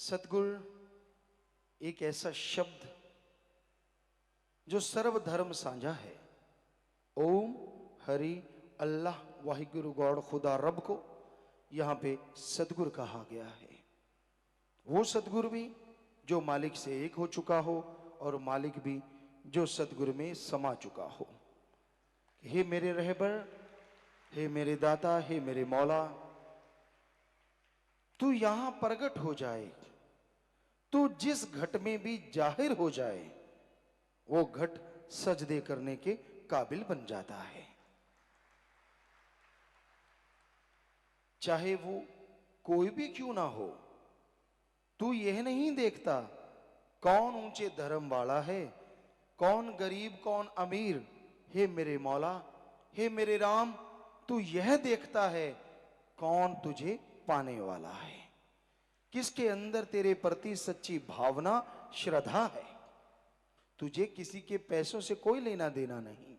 सतगुरु एक ऐसा शब्द जो सर्वधर्म साझा है। ओम हरि अल्लाह वाहिगुरु गॉड खुदा रब को यहाँ पे सतगुरु कहा गया है। वो सतगुरु भी जो मालिक से एक हो चुका हो और मालिक भी जो सतगुरु में समा चुका हो। हे मेरे रहबर, हे मेरे दाता, हे मेरे मौला, तू यहां प्रकट हो जाए। तू जिस घट में भी जाहिर हो जाए वो घट सजदे करने के काबिल बन जाता है। चाहे वो कोई भी क्यों ना हो। तू यह नहीं देखता कौन ऊंचे धर्म वाला है, कौन गरीब कौन अमीर। हे मेरे मौला, हे मेरे राम, तू यह देखता है कौन तुझे पाने वाला है, किसके अंदर तेरे प्रति सच्ची भावना श्रद्धा है। तुझे किसी के पैसों से कोई लेना देना नहीं,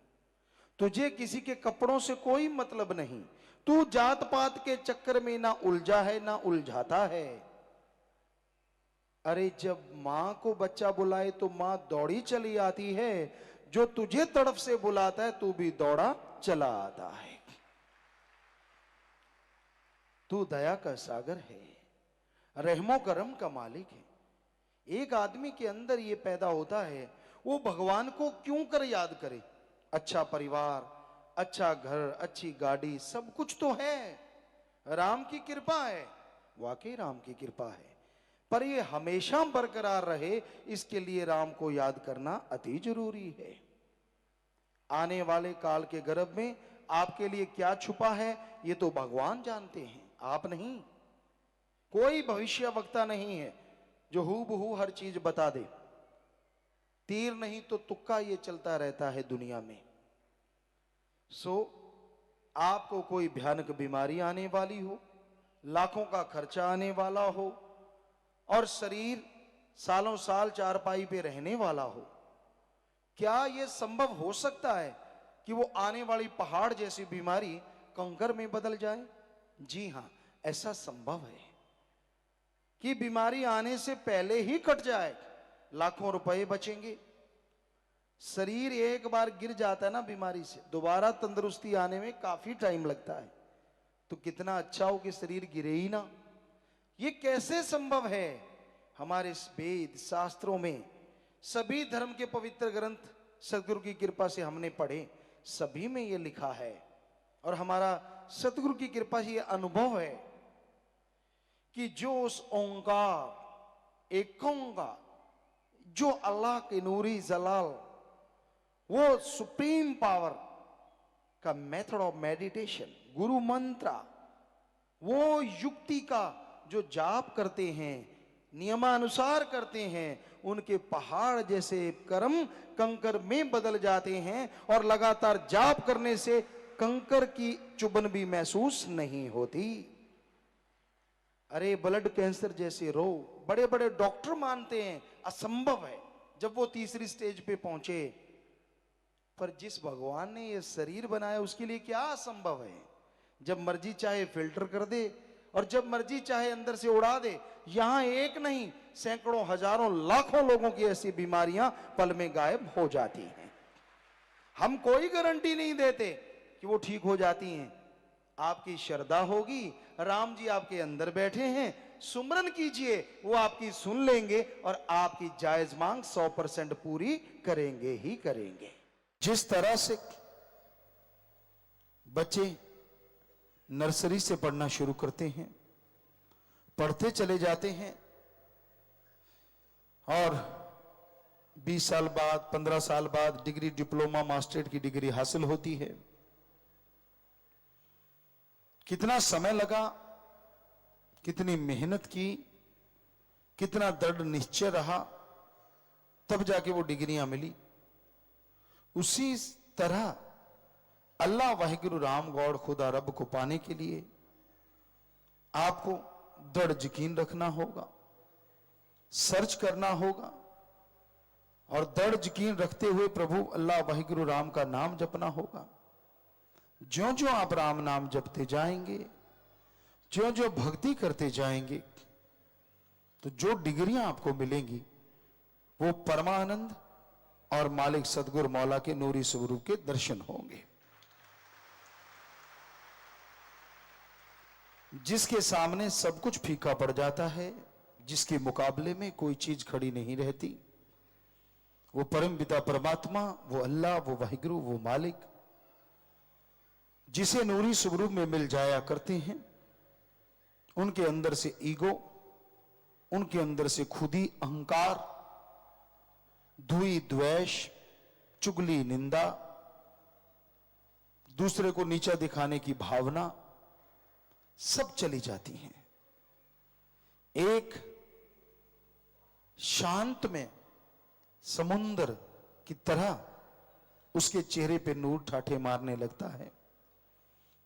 तुझे किसी के कपड़ों से कोई मतलब नहीं। तू जात पात के चक्कर में ना उलझा है ना उलझाता है। अरे जब मां को बच्चा बुलाए तो मां दौड़ी चली आती है, जो तुझे तड़फ से बुलाता है तू भी दौड़ा चला आता है। तू दया का सागर है, रहमो करम का मालिक है। एक आदमी के अंदर यह पैदा होता है, वो भगवान को क्यों कर याद करे। अच्छा परिवार, अच्छा घर, अच्छी गाड़ी, सब कुछ तो है, राम की कृपा है, वाकई राम की कृपा है। पर ये हमेशा बरकरार रहे इसके लिए राम को याद करना अति जरूरी है। आने वाले काल के गर्भ में आपके लिए क्या छुपा है ये तो भगवान जानते हैं, आप नहीं। कोई भविष्य वक्ता नहीं है जो हूबहू हर चीज बता दे। तीर नहीं तो तुक्का ये चलता रहता है दुनिया में। सो आपको कोई भयानक बीमारी आने वाली हो, लाखों का खर्चा आने वाला हो और शरीर सालों साल चारपाई पे रहने वाला हो, क्या यह संभव हो सकता है कि वो आने वाली पहाड़ जैसी बीमारी कंकर में बदल जाए? जी हां, ऐसा संभव है कि बीमारी आने से पहले ही कट जाए, लाखों रुपए बचेंगे। शरीर एक बार गिर जाता है ना बीमारी से, दोबारा तंदुरुस्ती आने में काफी टाइम लगता है। तो कितना अच्छा हो कि शरीर गिरे ही ना। ये कैसे संभव है? हमारे वेद शास्त्रों में, सभी धर्म के पवित्र ग्रंथ सतगुरु की कृपा से हमने पढ़े, सभी में ये लिखा है। और हमारा सतगुरु की कृपा से ये अनुभव है कि जो उस ओंकार एक ओंकार, जो अल्लाह के नूरी जलाल, वो सुप्रीम पावर का मेथड ऑफ मेडिटेशन, गुरु मंत्र, वो युक्ति का जो जाप करते हैं, नियमानुसार करते हैं, उनके पहाड़ जैसे कर्म कंकर में बदल जाते हैं और लगातार जाप करने से कंकर की चुभन भी महसूस नहीं होती। अरे ब्लड कैंसर जैसे रोग बड़े बड़े डॉक्टर मानते हैं असंभव है जब वो तीसरी स्टेज पे पहुंचे, पर जिस भगवान ने ये शरीर बनाया उसके लिए क्या असंभव है? जब मर्जी चाहे फिल्टर कर दे और जब मर्जी चाहे अंदर से उड़ा दे। यहां एक नहीं, सैकड़ों हजारों लाखों लोगों की ऐसी बीमारियां पल में गायब हो जाती हैं। हम कोई गारंटी नहीं देते कि वो ठीक हो जाती हैं। आपकी श्रद्धा होगी, राम जी आपके अंदर बैठे हैं, सुमरन कीजिए, वो आपकी सुन लेंगे और आपकी जायज मांग 100% पूरी करेंगे ही करेंगे। जिस तरह से बच्चे नर्सरी से पढ़ना शुरू करते हैं, पढ़ते चले जाते हैं और 20 साल बाद 15 साल बाद डिग्री, डिप्लोमा, मास्टरेट की डिग्री हासिल होती है। कितना समय लगा, कितनी मेहनत की, कितना दृढ़ निश्चय रहा, तब जाके वो डिग्रियां मिली। उसी तरह अल्लाह वाहिगुरु राम गॉड खुदा रब को पाने के लिए आपको दृढ़ यकीन रखना होगा, सर्च करना होगा और दृढ़ यकीन रखते हुए प्रभु अल्लाह वाहिगुरु राम का नाम जपना होगा। ज्यों ज्यों आप राम नाम जपते जाएंगे, ज्यों ज्यों भक्ति करते जाएंगे, तो जो डिग्रियां आपको मिलेंगी वो परमानंद और मालिक सदगुरु मौला के नूरी स्वरूप के दर्शन होंगे। जिसके सामने सब कुछ फीका पड़ जाता है, जिसके मुकाबले में कोई चीज खड़ी नहीं रहती, वो परम पिता परमात्मा, वो अल्लाह, वो वाहिगुरु, वो मालिक, जिसे नूरी स्वरूप में मिल जाया करते हैं, उनके अंदर से ईगो, उनके अंदर से खुदी अहंकार, द्वेष द्वेष, चुगली निंदा, दूसरे को नीचा दिखाने की भावना सब चली जाती हैं। एक शांत में समुंदर की तरह उसके चेहरे पे नूर ठाठे मारने लगता है।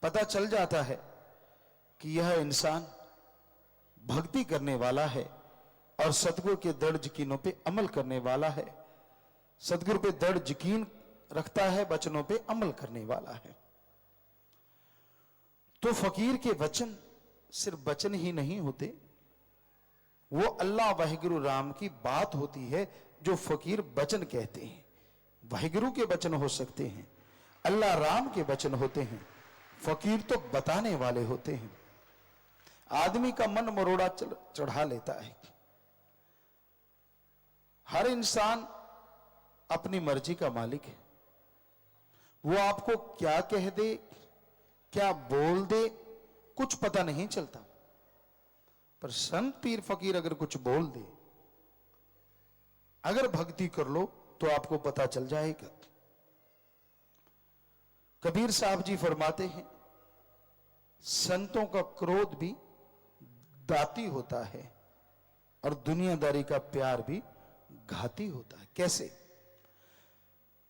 पता चल जाता है कि यह इंसान भक्ति करने वाला है और सतगुरु के दृढ़ यकीनों पे अमल करने वाला है, सतगुरु पे दृढ़ यकीन रखता है, वचनों पे अमल करने वाला है। तो फकीर के वचन सिर्फ वचन ही नहीं होते, वो अल्लाह वाहिगुरु राम की बात होती है जो फकीर वचन कहते हैं। वाहिगुरु के वचन हो सकते हैं, अल्लाह राम के वचन होते हैं, फकीर तो बताने वाले होते हैं। आदमी का मन मरोड़ा चढ़ा लेता है। हर इंसान अपनी मर्जी का मालिक है। वो आपको क्या कह दे, क्या बोल दे, कुछ पता नहीं चलता। पर संत पीर फकीर अगर कुछ बोल दे, अगर भक्ति कर लो तो आपको पता चल जाएगा। कबीर साहब जी फरमाते हैं, संतों का क्रोध भी दाती होता है और दुनियादारी का प्यार भी घाती होता है। कैसे?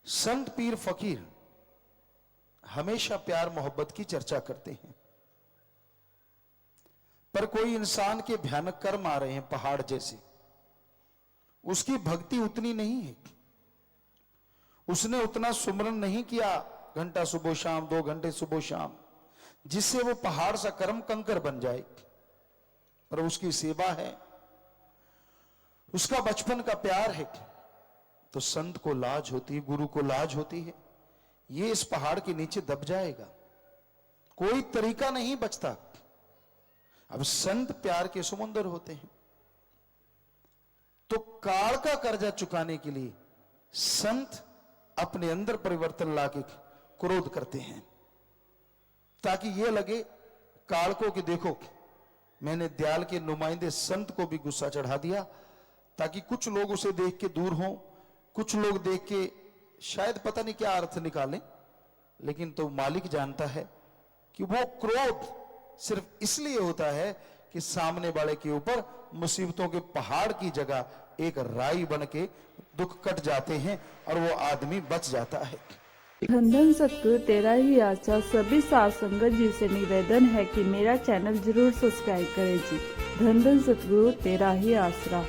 संत पीर फकीर हमेशा प्यार मोहब्बत की चर्चा करते हैं, पर कोई इंसान के भयानक कर्म आ रहे हैं पहाड़ जैसे, उसकी भक्ति उतनी नहीं है, उसने उतना सुमरन नहीं किया, घंटा सुबह शाम, 2 घंटे सुबह शाम, जिससे वो पहाड़ सा कर्म कंकर बन जाए। पर उसकी सेवा है, उसका बचपन का प्यार है, तो संत को लाज होती है, गुरु को लाज होती है, ये इस पहाड़ के नीचे दब जाएगा, कोई तरीका नहीं बचता। अब संत प्यार के समुंदर होते हैं, तो काल का कर्जा चुकाने के लिए संत अपने अंदर परिवर्तन लाके क्रोध करते हैं, ताकि यह लगे काल को कि देखो मैंने दयाल के नुमाइंदे संत को भी गुस्सा चढ़ा दिया, ताकि कुछ लोग उसे देख के दूर हों, कुछ लोग देख के शायद पता नहीं क्या अर्थ निकालें, लेकिन तो मालिक जानता है कि वो क्रोध सिर्फ इसलिए होता है कि सामने वाले के ऊपर मुसीबतों के पहाड़ की जगह एक राई बन के दुख कट जाते हैं और वो आदमी बच जाता है। धन धन सतगुरु तेरा ही आशा सभी साध संगत जी से निवेदन है कि मेरा चैनल जरूर सब्सक्राइब करें जी। धन धन सतगुरु तेरा ही आसरा।